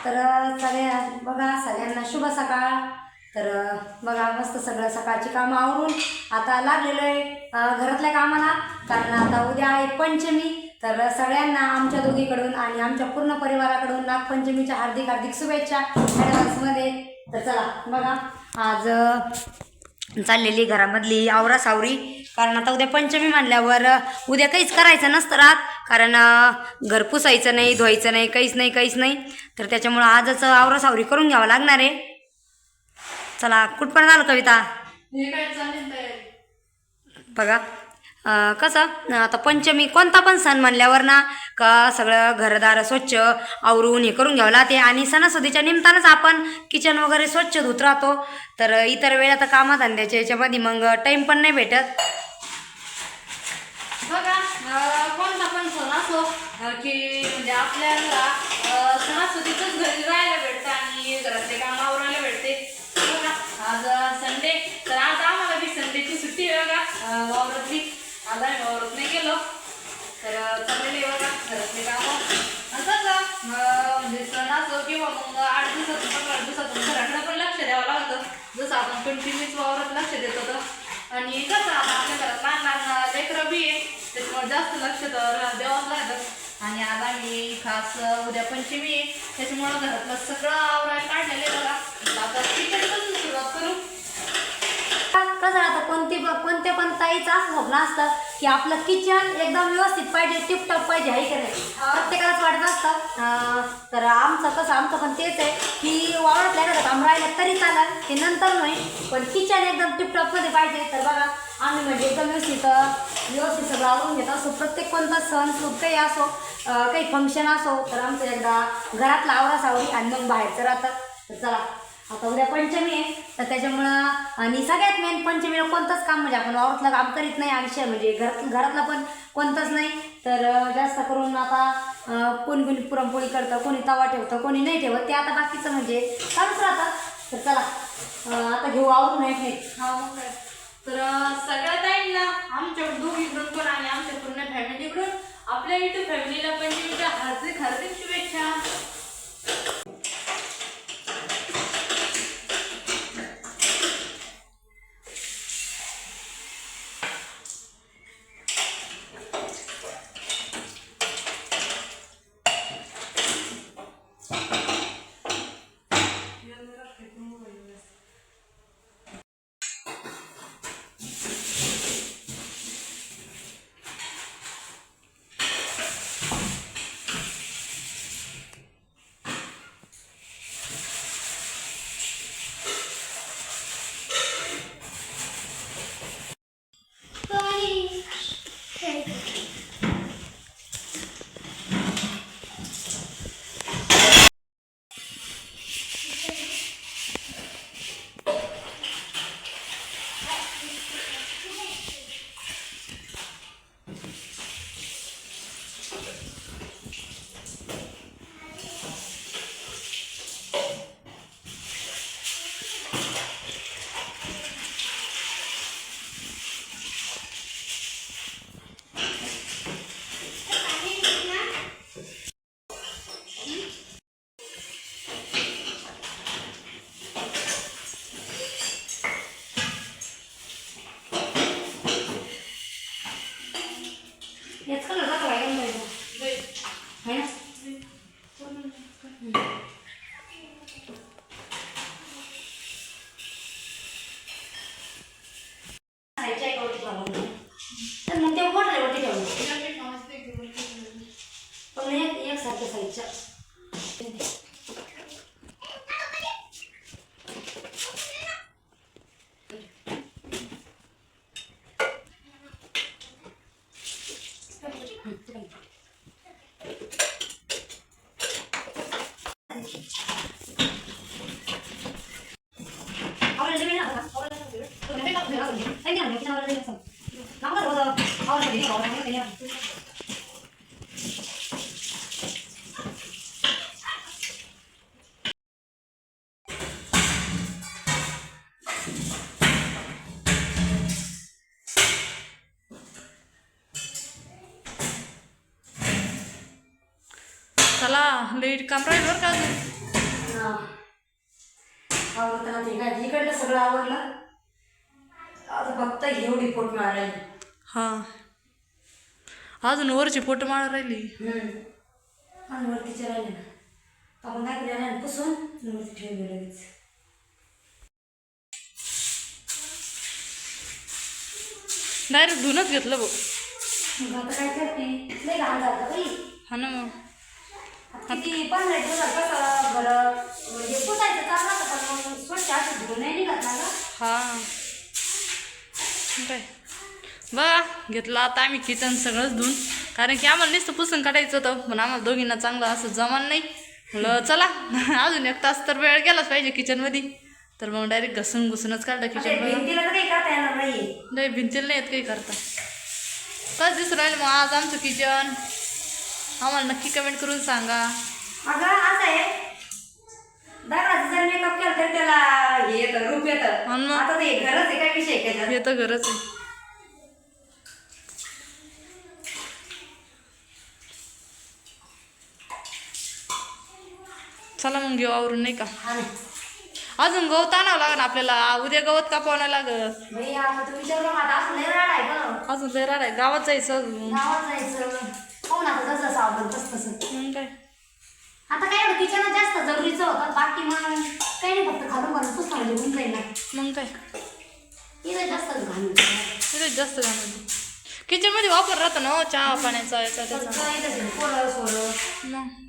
तर बघा सगळ्यांना शुभ सकाळ। तर बघा मस्त सगळं सकाळची कामं आवरून आता लागलेलो आहे घरातल्या कामाला, कारण आता उद्या आहे पंचमी। तर सगळ्यांना आमच्या दोघीकडून आणि आमच्या पूर्ण परिवाराकडून नागपंचमीच्या हार्दिक हार्दिक शुभेच्छा ॲडव्हान्समध्ये। तर चला बघा आज चाललेली घरामधली आवरासावरी, कारण आता उद्या पंचमी म्हणल्यावर उद्या काहीच करायचं नसतं राहत, कारण घर पुसायचं नाही, धुवायचं नाही, काहीच नाही। तर त्याच्यामुळं आजच आवरासावरी करून घ्यावं लागणार आहे। चला कुठपर्यंत आलं कविता? बघा कसं आता पंचमी कोणता पण सण म्हणल्यावर ना का सगळं घरदार स्वच्छ आवरून हे करून घ्यावं लागते, आणि सणासुदीच्या निमित्तानंच आपण किचन वगैरे स्वच्छ धुत राहतो। तर इतर वेळा तर कामधंद्याच्या याच्यामध्ये मग टाईम पण नाही भेटत। बघा कोणता पण सण असो की म्हणजे आपल्याला सणासुदीचंच घरी राहायला भेटतं आणि घरातले काम आवरायला भेटते। बघा आज संडे, तर आज आम्हाला बी संडेची सुट्टी आहे बघा वावरातली। आज आम्ही वावरत नाही गेलो, तर चाललेले बघा घरातले कामं। कसं म्हणजे सण असो किंवा मग 8 दिवसातून 15 दिवसातून घराकडे पण लक्ष द्यावं लागतं, जसं आपण कंटिन्यूच वावरात लक्ष देत होतं। आणि कसं आता आपल्या घरात लहान लहान लेकरं बी आहे, त्याच्यामुळे जास्त लक्ष तर द्यावंच लागतं। आणि आज आम्ही खास उद्या पंचमी आहे, त्याच्यामुळं घरातलं सगळं आवरायला काढलेलं आहे बघा। आता किचनपासून सुरुवात करू। कसं आता कोणते पण ताईचं असं स्वप्न असतं की आपलं किचन एकदम व्यवस्थित पाहिजे, टिपटॉप पाहिजे, आहे की नाही? प्रत्येकालाच वाटत असतं। तर आमचं पण तेच आहे की वावरातल्या एखादं काम राहिलं तरी चालेल, ते नंतर नाही, पण किचन एकदम टिपटॉपमध्ये पाहिजे। तर बघा आम्ही म्हणजे एकदम व्यवस्थित सगळं आवरून घेत असो। प्रत्येक कोणता सण सुख काही असो, काही फंक्शन असो, तर आमचं एकदा घरातलं आवरासावरी आणि मग बाहेरचं राहतं। तर चला आता उद्या पंचमी आहे, तर त्याच्यामुळं आणि सगळ्यात मेन पंचमीला कोणतंच काम म्हणजे आपण वावरातलं काम करीत नाही, आणि म्हणजे घरातला पण कोणतंच नाही। तर जास्त करून आता कोणी पुरणपोळी करतं, कोणी तवा ठेवतं, कोणी नाही ठेवत, ते आता बाकीचं म्हणजे चालूच राहतं। तर चला आता घेऊ आवरून आहे तर सगळ्या ताईंना आमच्या दोघीकडून पण आणि आमच्या पूर्ण फॅमिलीकडून आपल्या युट्यूब फॅमिलीला पंचमीच्या हार्दिक हार्दिक शुभेच्छा। तर मग ते मोठे रोटी ठेवून पण एक सारख्या साईजच्या चला लेट काम राहील बरं का अजून। आवडताना ते काय इकडलं सगळं आवडलं. आता फक्त एवढी पोट मारायला. हा अजून वरची पोट माळ राहिली. आणि वरतीचे राहिले ना आपण काय केलं पुसून वरती ठेवले लगेच. डायरेक्ट धुनच घेतलं भाऊ. मग आता काय करते नाही घाण झालं बाई. हा ना मग किती 15 दिवसात कसं बरं म्हणजे पुसायचं चालू राहतं पण मग स्वच्छ असं धुवून नाही निघत ना गं. हा काय बघा घेतलं आता आम्ही किचन सगळंच धुवून, कारण की आम्हाला नुसतं पुसून काढायचं होतं पण आम्हाला दोघींना चांगलं असं जमान नाही. म्हणलं चला अजून 1 तास तर वेळ गेलाच पाहिजे किचनमध्ये, तर मग डायरेक्ट घसूनच काढलं किचन. भिंतीला तर काही करता येणार नाही. नाही भिंतीला नाही येत काही करता. कसं दिसून राहिलं मग आज आमचं किचन, आम्हाला नक्की कमेंट करून सांगा. अगं असं आहे दगडाचं जर मेकअप केलं तर त्याला हे येतं रूप येतं. आणि मग? आता ते घरच आहे काय विषय केला. हे तर गरज आहे. चला मग घेऊ आवरून नाही का. हा नाही अजून गवत आणावं लागेल आपल्याला, उद्या गवत कापवावं लागत. बाई आता तू विचारलं आता असं नाही राड आहे गं. अजून लय राड आहे, गावात जायचं अजून. गावात जायचं पाहून आता जसं सावधान तसं. मग काय आता काय एवढं किचन जास्त जरुरीचं होतं, बाकी मग काही नाही फक्त खालून घालून पुसणं म्हणजे होऊन जाईल ना. मग काय इथं जास्त घालून तिथे जास्त घालून किचन मध्ये वापर राहतो ना हो, चहा पाण्याचा याचा त्याचा. पोरं सोरं मग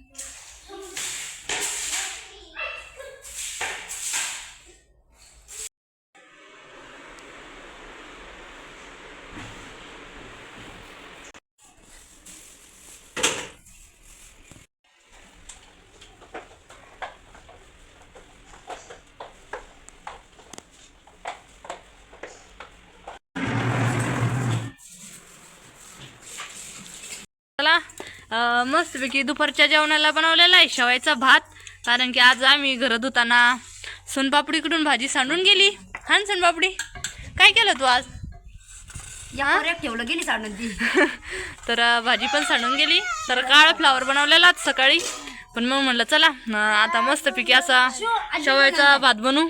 चला मस्तपैकी दुपारच्या जेवणाला बनवलेला आहे शेवायचा भात, कारण की आज आम्ही घरात धुताना सोनपापडीकडून भाजी सांडून गेली. हा ना सोनपापडी, काय केलं तू आज? ठेवलं गेली सांडून ती. तर भाजी पण सांडून गेली. तर काळा फ्लावर बनवलेला आज सकाळी, पण मग म्हणलं चला आता मस्तपैकी असा शेवायचा भात बनवू.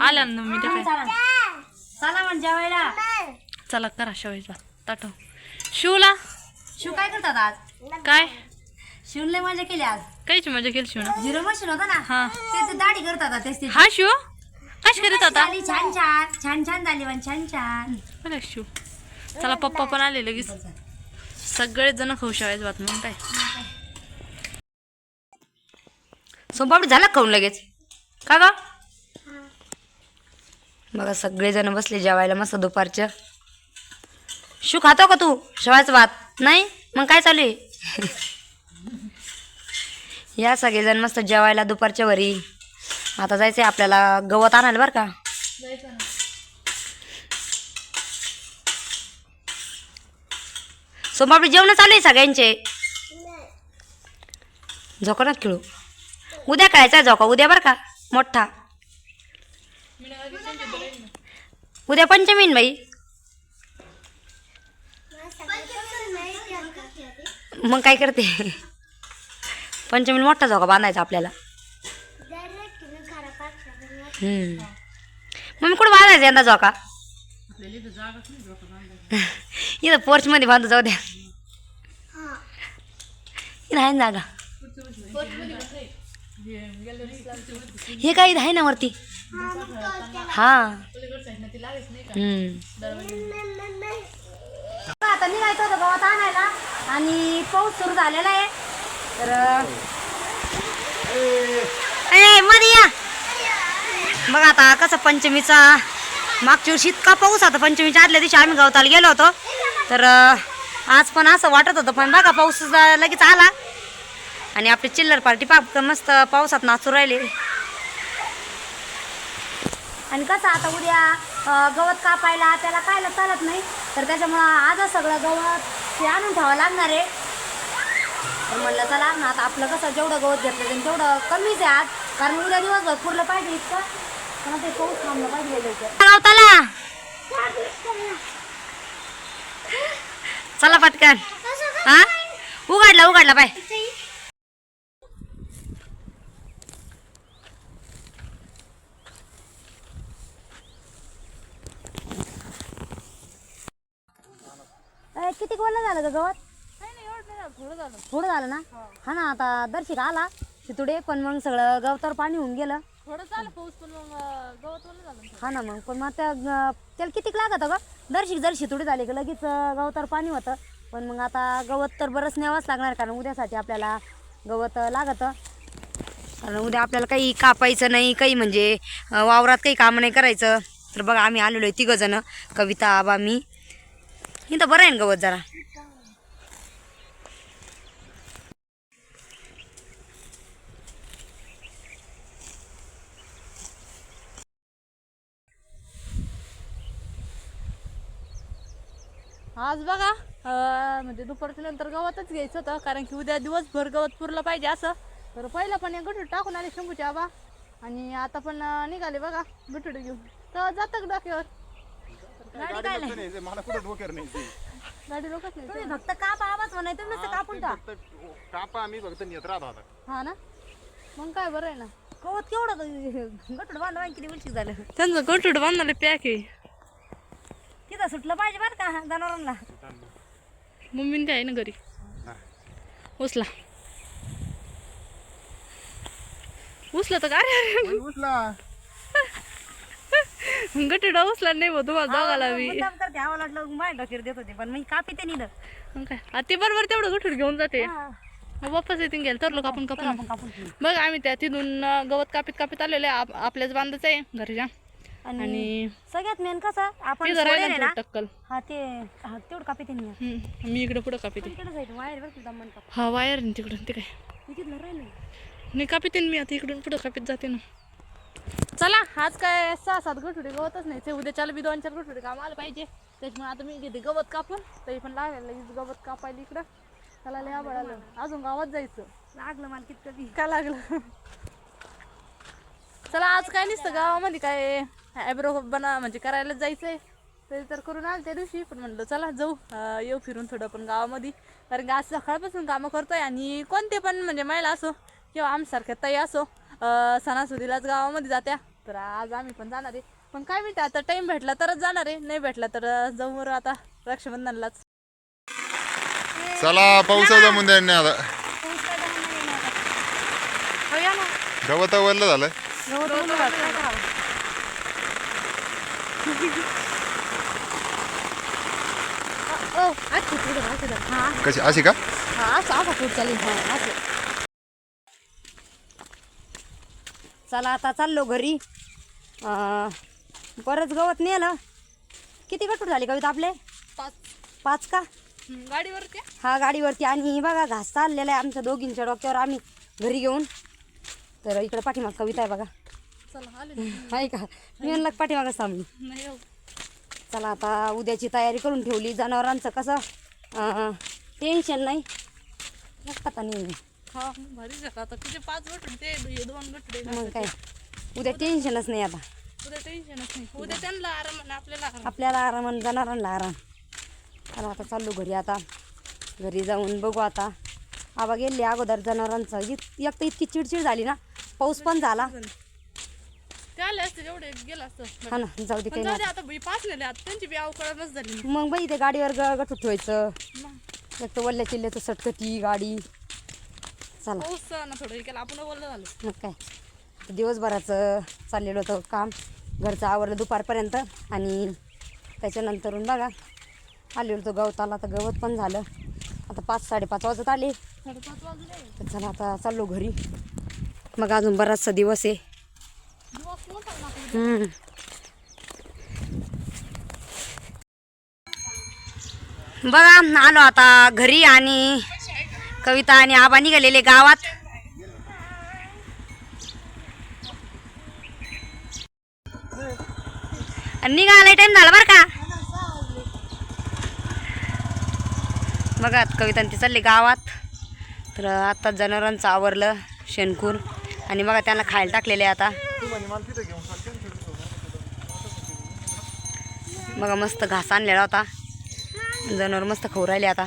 आल्या ना मी ते चला म्हणजे जेवायला. चला करा शेवायचा भात ताटव. शिवला शिव काय करतात आज? काय शिवने मजा केली आज. कायची मजा केली शिवना? झिरो मशीन होता ना हा ते दाढी करतात तेच ते. हा शिव कशी करीत आता? झाली छान छान छान छान झाली पण छान छान. बरं शिव. चला पप्पा पण आले लगेच, सगळेच जण खाऊ शेवायचं भात. मग काय सोनपापडी झाला खाऊन लगेच का ग? बघा सगळेजण बसले जेवायला मस्त दुपारचं. शू खातो का तू शेवायचं भात? नाही मग काय चालू आहे? या सगळेजण मस्त जेवायला दुपारच्या वरी. आता जायचंय आपल्याला गवत आणायला बरं का. सोनपापडी जेवण चालू आहे सगळ्यांचे. झोका ना खेळू, उद्या खेळायचा झोका उद्या बरं का मोठा. उद्या पंचमी ना बाई. मग काय करते पंचमीला मोठा झोका बांधायचा आपल्याला. मग कुठं बांधायचं यंदा झोका? इथं पोर्च मध्ये बांधू जाऊ द्या. इथं आहे ना जागा. हे काय इथं आहे ना वरती. हा आता निघायचं होतं गावात आणायला आणि पाऊस सुरू झालेला आहे. तर मध्ये या बघा आता कसं पंचमीचा मागच्या वर्षी इतका पाऊस आता. पंचमीच्या आदल्या दिवशी आम्ही गवताला गेलो होतो, तर आज पण असं वाटत होतं, पण बघा पाऊस लगेच आला आणि आपली चिल्लर पार्टी मस्त पावसात नाचू राहिले. आणि कसं आता उद्या गवत कापायला त्याला कायला चालत नाही, तर त्याच्यामुळं आजच सगळं गवत ते आणून ठेवावं लागणार आहे. तर म्हणलं चला ना आता आपलं कसं जेवढं गवत घेतलं तेवढं कमीच आहे आज, कारण उद्या दिवसभर पुरलं पाहिजे इतकं, पण ते पाऊस थांबलं पाहिजे. गवताला चला पटकन. हा उघडला पाय. वल्ल झालं का गवत? काही नाही एवढं नाही झालं, थोडं झालं. थोडं झालं ना? हा ना, आता दर्शिक आला शितुडे, पण मग सगळं गवतावर पाणी होऊन गेलं. थोडं झालं पाऊस, पण मग गवत ओलं झालं. हा ना, मग पण मग त्याला कितीक लागत ग? दर्शिक जर शितुडे झाले की लगेच गवतावर पाणी होतं. पण मग आता गवत तर बरंच न्यावंच लागणार, कारण उद्यासाठी आपल्याला गवत लागतं. कारण उद्या आपल्याला काही कापायचं नाही, काही म्हणजे वावरात काही कामं नाही करायचं. तर बघा आम्ही आलेलो आहे 3 जण, कविता, आबा, मी. इथं बरं आहे ना गवत जरा. आज बघा म्हणजे दुपारच्या नंतर गवतच घ्यायचं होतं, कारण की उद्या दिवसभर गवत पुरलं पाहिजे असं. तर पहिलं पण एक गठूड टाकून आले शंभूच्या आबा, आणि आता पण निघाले बघा गठूड घेऊन. तर जातं डोक्यावर गाडी काय नाही. मला कुठं डोक्यावर नाही ते. गाडी लोकच नाही. तुम्ही फक्त कापा आवाज म्हणाय, तुम्ही नुसतं कापून टाक. फक्त कापा आम्ही फक्त नेत राहत होता. हा ना, मग काय बरं आहे ना. गवत केवढं गटूड बांधवा, किती वर्ष झालं. त्यांचं गठूड बांधले पॅक आहे. तिथं सुटलं पाहिजे बरं का जनावरांना. मम्मीने ते आहे ना घरी उचला तर काय उचला. गठुडा उचला नाही भाऊ तुम्हाला दोघाला बी. मुद्दाम करते, आम्हाला वाटलं माझ्या डोक्यावर देत होते, पण मी कापी ते निलं. मग काय आ, ते बरोबर तेवढं गठुड घेऊन जाते. मग बाप्पाच येतील गेलं तर लोक आपण कापून बघ. आम्ही त्या तिथून गवत कापीत आलेले आपल्याच बांधायचं आहे घरच्या. आणि सगळ्यात मेन कसं आपण ते सोडेल जरा ना, टक्कल. हा तेवढं कापी ते निलं. मी इकडे पुढं कापीते. तिकडे जायचं वायर बरं तुझा मन काप. हा वायर आहे तिकडून, ते काय तिथलं राहिलं. नाही कापीते मी आता इकडून पुढं कापीत जाते ना. चला आज काय 6-7 गठुडे गवतच नाही ते. उद्याच्याला बी 2-4 गठुडे काम आलं पाहिजे. त्याच्यामुळे आता मी घेते गवत कापून. तरी पण लागेल गवत कापायला इकडं. त्याला लय आवड आलं, अजून गावात जायचं. लागलं मला कितकं बी. का लागलं. चला आज काय नसतं गावामध्ये काय ॲब्रो म्हणजे करायला जायचंय. तरी तर करून आलं त्या दिवशी, पण म्हणलं चला जाऊ येऊ फिरून थोडं पण गावामध्ये. कारण की आज सकाळपासून कामं करतोय, आणि कोणते पण म्हणजे महिला असो किंवा आमसारख्या ताई असो सणासुदीलाच गावामध्ये जात्या. तर आज आम्ही पण जाणार आहे. पण काय माहिती आता टाईम भेटला तरच जाणार आहे, नाही भेटला तर जाऊ बरं आता रक्षाबंधनलाच. चला पाऊस जमून द्या नाही आता. हो या ना. गवत वरलं झालं. गवत उडून जातं, काय करावं? हा कशी अशी का? हा असं असा फूट चालेल. हा असं. चला आता चाललो घरी. बरंच गवत नेलं. किती गटूड झाले कविता आपले? 5 का? गाडीवरती हा गाडीवरती. आणि बघा घास चाललेला आहे आमच्या दोघींच्या डोक्यावर, आम्ही घरी घेऊन. तर इकडे पाठीमाग कविता आहे बघा. चला आले आहे का? मी म्हणलं पाठीमागच थांबली. नाही हो. चला आता उद्याची तयारी करून ठेवली. जनावरांचं कसं टेन्शन नाही. आता नाही हा भारी झालं आता. तुझे 5 गठुडे ते 2 गठुडे. मग काय, उद्या टेन्शनच नाही. आता उद्या टेन्शनच नाही. उद्या त्यांना आराम आणि आपल्याला आराम. आपल्याला आराम आणि जनावरांना आराम. चला आता चाललो घरी. आता घरी जाऊन बघू. आता आबा गेले अगोदर जनावरांचं. एक तर इतकी चिडचिड झाली ना, पाऊस पण झाला. ते आले असते जेवढे गेलं असतं. हा ना, जाऊ दे पण काही जाऊ नाही. दे आता 5 नेले आता त्यांची बी अवकळच झाली. मग बाई ते गाडीवर गटूट ठेवायचं. मग एक तर वल्ल्या चिल्ल्याचं सटकती गाडी. चला पाऊस ना थोडं हे केलं आपण बोललं झालं. मग काय, दिवसभराचं चाललेलं होतं काम. घरचं आवरलं दुपारपर्यंत, आणि त्याच्यानंतरून बघा आलेलो होतो गवताला. तर गवत पण झालं. आता 5-5:30 वाजत आले. 5:30 वाजले. तर चला आता चाललो घरी. मग अजून बराचसा दिवस आहे. दिवस मोठा ना आपला. बघा आलो आता घरी, आणि कविता आणि आबा निघालेले गावात. निघाला टाइम झाला बरं का. बघा कविता ती चालली गावात. तर आता जनावरांचं आवरलं शेणकूर, आणि बघा त्यांना खायला टाकलेले आता. बघा मस्त घास आणलेला होता. जनावर मस्त खाऊ राहिले आता.